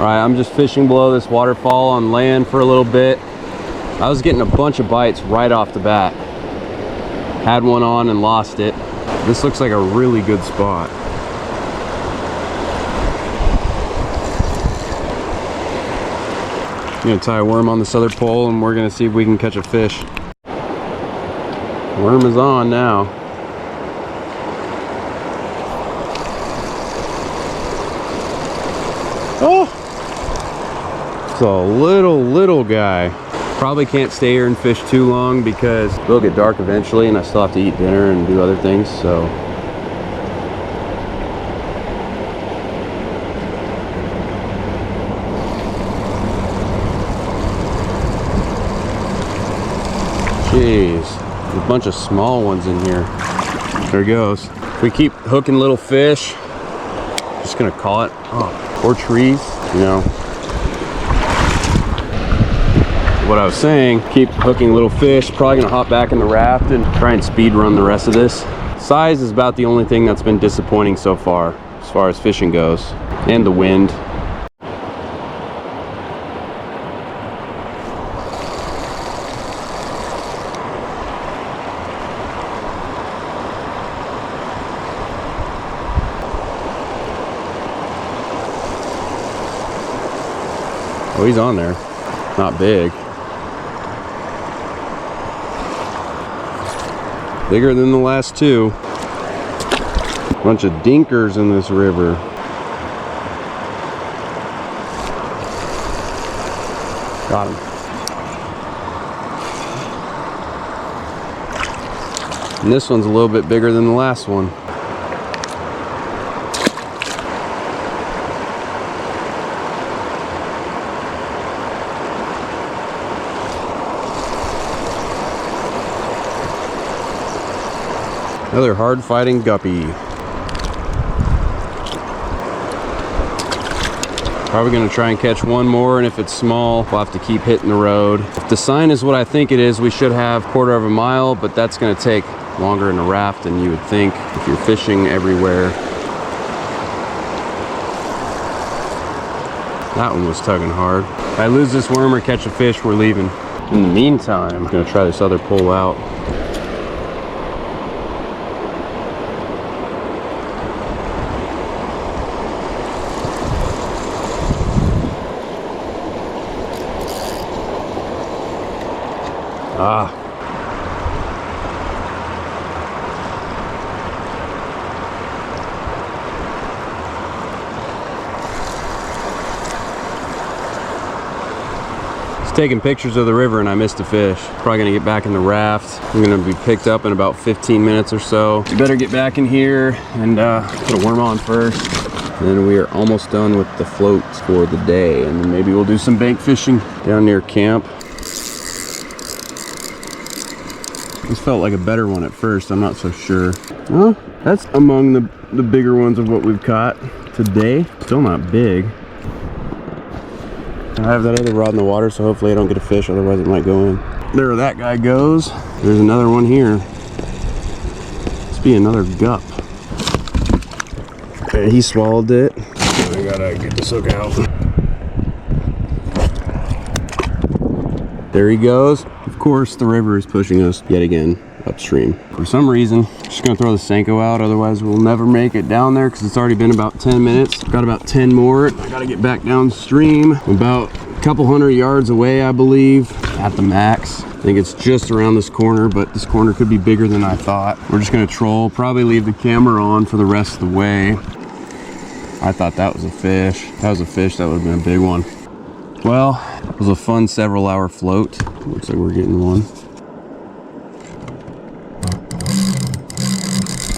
All right, I'm just fishing below this waterfall on land for a little bit. I was getting a bunch of bites right off the bat. Had one on and lost it. This looks like a really good spot. I'm gonna tie a worm on this other pole and we're gonna see if we can catch a fish. Worm is on now. Oh! It's a little guy. Probably can't stay here and fish too long because it'll get dark eventually and I still have to eat dinner and do other things, so. Jeez, there's a bunch of small ones in here. There he goes. If we keep hooking little fish, I'm just gonna call it, or trees, you know. What I was saying, keep hooking little fish, probably gonna hop back in the raft and try and speed run the rest of this. Size is about the only thing that's been disappointing so far as fishing goes, and the wind. Oh, he's on there. Not big. Bigger than the last two. Bunch of dinkers in this river. Got him. And this one's a little bit bigger than the last one. Another hard-fighting guppy. Probably gonna try and catch one more, and if it's small, we'll have to keep hitting the road. If the sign is what I think it is, we should have 1/4 of a mile, but that's gonna take longer in a raft than you would think if you're fishing everywhere. That one was tugging hard. If I lose this worm or catch a fish, we're leaving. In the meantime, I'm gonna try this other pole out. Ah. Just taking pictures of the river and I missed a fish. Probably gonna get back in the raft. I'm gonna be picked up in about 15 minutes or so. We better get back in here and put a worm on first. And then we are almost done with the floats for the day. And then maybe we'll do some bank fishing down near camp. This felt like a better one at first, I'm not so sure. Well, that's among the bigger ones of what we've caught today. Still not big. I have that other rod in the water, so hopefully I don't get a fish, otherwise it might go in. There that guy goes. There's another one here. Must be another gup. Okay, he swallowed it. I gotta get this hook out. There he goes. Of course, the river is pushing us yet again upstream. For some reason, I'm just gonna throw the Senko out, otherwise we'll never make it down there because it's already been about 10 minutes. Got about 10 more. I gotta get back downstream. About a couple hundred yards away, I believe, at the max. I think it's just around this corner, but this corner could be bigger than I thought. We're just gonna troll, probably leave the camera on for the rest of the way. I thought that was a fish. If that was a fish, that would have been a big one. Well, it was a fun several-hour float. Looks like we're getting one.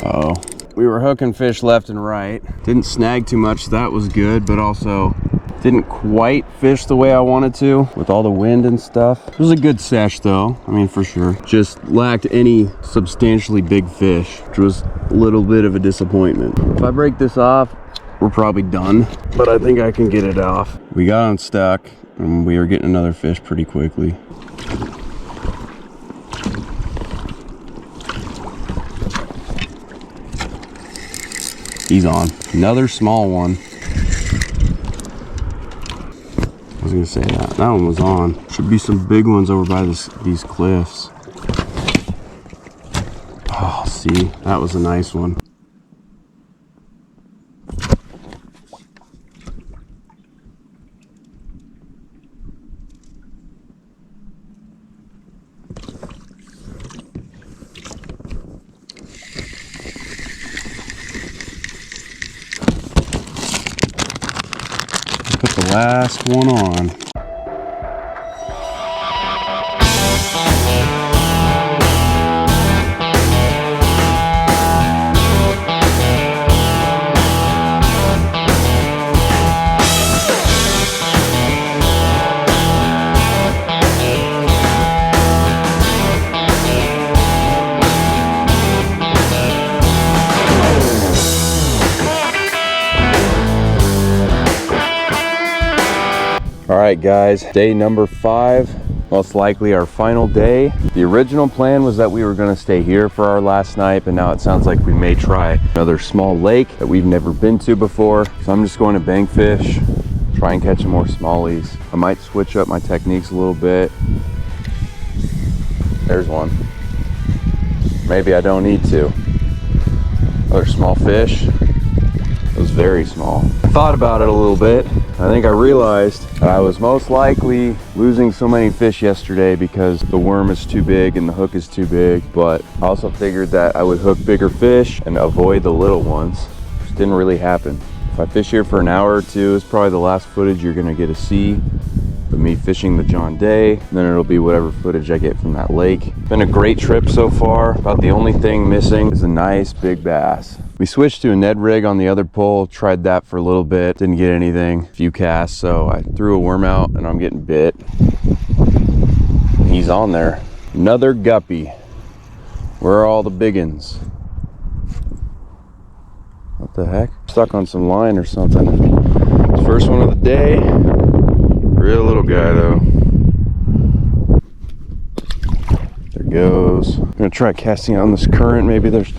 Uh-oh. We were hooking fish left and right. Didn't snag too much, so that was good, but also didn't quite fish the way I wanted to with all the wind and stuff. It was a good sesh though, I mean, for sure. Just lacked any substantially big fish, which was a little bit of a disappointment. If I break this off, we're probably done, but I think I can get it off. We got unstuck and we are getting another fish pretty quickly. He's on. Another small one. was gonna say that one was on. Should be some big ones over by these cliffs. Oh, see, that was a nice one. Put the last one on. All right, guys, day number 5, most likely our final day. The original plan was that we were gonna stay here for our last night, but now it sounds like we may try another small lake that we've never been to before. So I'm just going to bank fish, try and catch some more smallies. I might switch up my techniques a little bit. There's one. Maybe I don't need to. Another small fish. It was very small. I thought about it a little bit. I think I realized that I was most likely losing so many fish yesterday because the worm is too big and the hook is too big, but I also figured that I would hook bigger fish and avoid the little ones, which didn't really happen. If I fish here for an hour or two, it's probably the last footage you're gonna get to see of me fishing the John Day, and then it'll be whatever footage I get from that lake. Been a great trip so far. About the only thing missing is a nice big bass. We switched to a Ned rig on the other pole, tried that for a little bit, didn't get anything, a few casts, so I threw a worm out and I'm getting bit. He's on there. Another guppy. Where are all the biggins? What the heck? Stuck on some line or something. First one of the day. Real little guy though. There goes. I'm gonna try casting out on this current. Maybe there's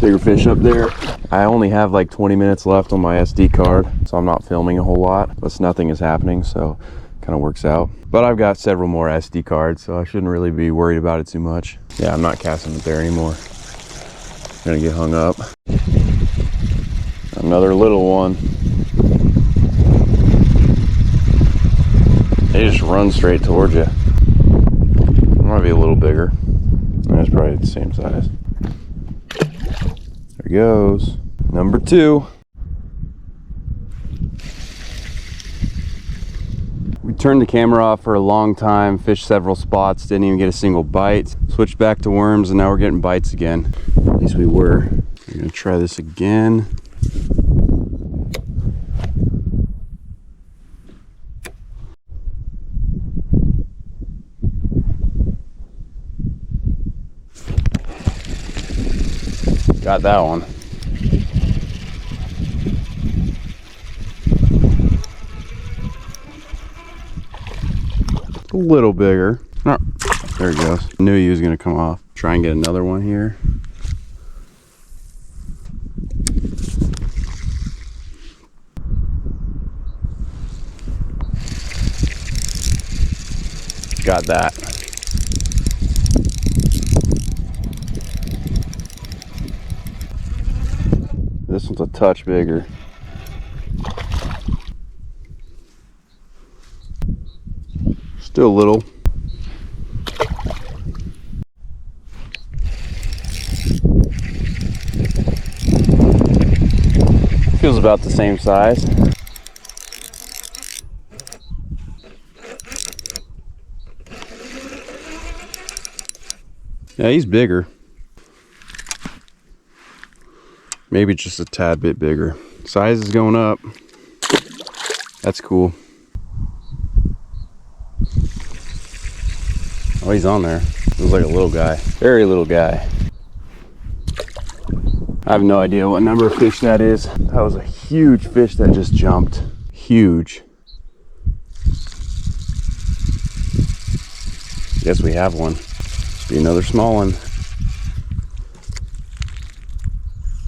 bigger fish up there. I only have like 20 minutes left on my SD card, so I'm not filming a whole lot. Plus nothing is happening, so kind of works out. But I've got several more SD cards, so I shouldn't really be worried about it too much. Yeah, I'm not casting it there anymore. I'm gonna get hung up. Another little one. They just run straight towards you. Might be a little bigger. That's probably the same size. There he goes. Number 2. We turned the camera off for a long time, fished several spots, didn't even get a single bite. Switched back to worms and now we're getting bites again. At least we were. We're gonna try this again. Got that one. A little bigger. Oh, there he goes. Knew he was gonna come off. Try and get another one here. Got that. This one's a touch bigger. Still little. Feels about the same size. Yeah, he's bigger. Maybe just a tad bit bigger. Size is going up. That's cool. Oh, he's on there. Looks like a little guy. Very little guy. I have no idea what number of fish that is. That was a huge fish that just jumped. Huge. Guess we have one. Be another small one.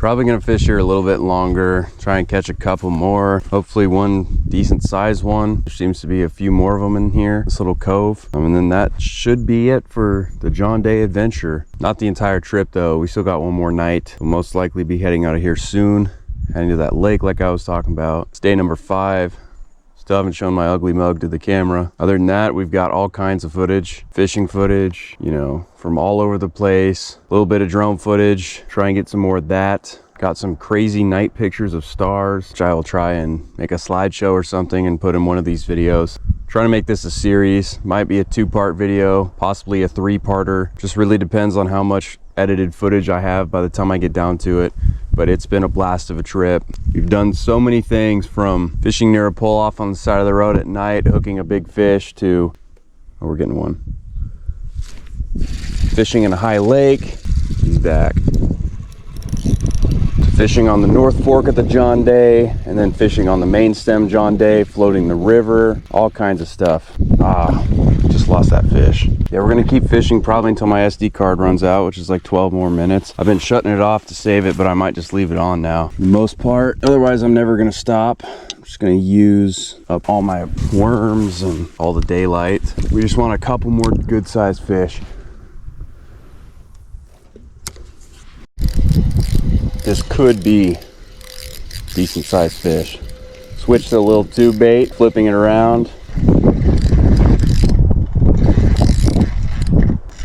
Probably gonna fish here a little bit longer, try and catch a couple more. Hopefully one decent sized one. There seems to be a few more of them in here, this little cove. And then that should be it for the John Day adventure. Not the entire trip though, we still got one more night. We'll most likely be heading out of here soon, heading to that lake like I was talking about. It's day number 5. Still haven't shown my ugly mug to the camera. Other than that, we've got all kinds of footage, fishing footage, you know, from all over the place. A little bit of drone footage, try and get some more of that. Got some crazy night pictures of stars, which I will try and make a slideshow or something and put in one of these videos. Trying to make this a series, might be a 2-part video, possibly a 3-parter. Just really depends on how much edited footage I have by the time I get down to it. But it's been a blast of a trip. We've done so many things, from fishing near a pull off on the side of the road at night, hooking a big fish, to, oh, we're getting one. Fishing in a high lake, he's back. Fishing on the North Fork at the John Day, and then fishing on the main stem John Day, floating the river, all kinds of stuff. Just lost that fish. Yeah, we're gonna keep fishing probably until my SD card runs out, which is like 12 more minutes. I've been shutting it off to save it, but I might just leave it on now for the most part. Otherwise, I'm never gonna stop. I'm just gonna use up all my worms and all the daylight. We just want a couple more good sized fish. This could be decent sized fish. Switch to a little tube bait, flipping it around.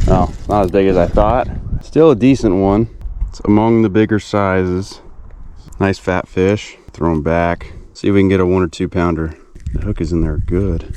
Oh, it's not as big as I thought. Still a decent one. It's among the bigger sizes. Nice fat fish. Throw them back. See if we can get a 1 or 2 pounder. The hook is in there good.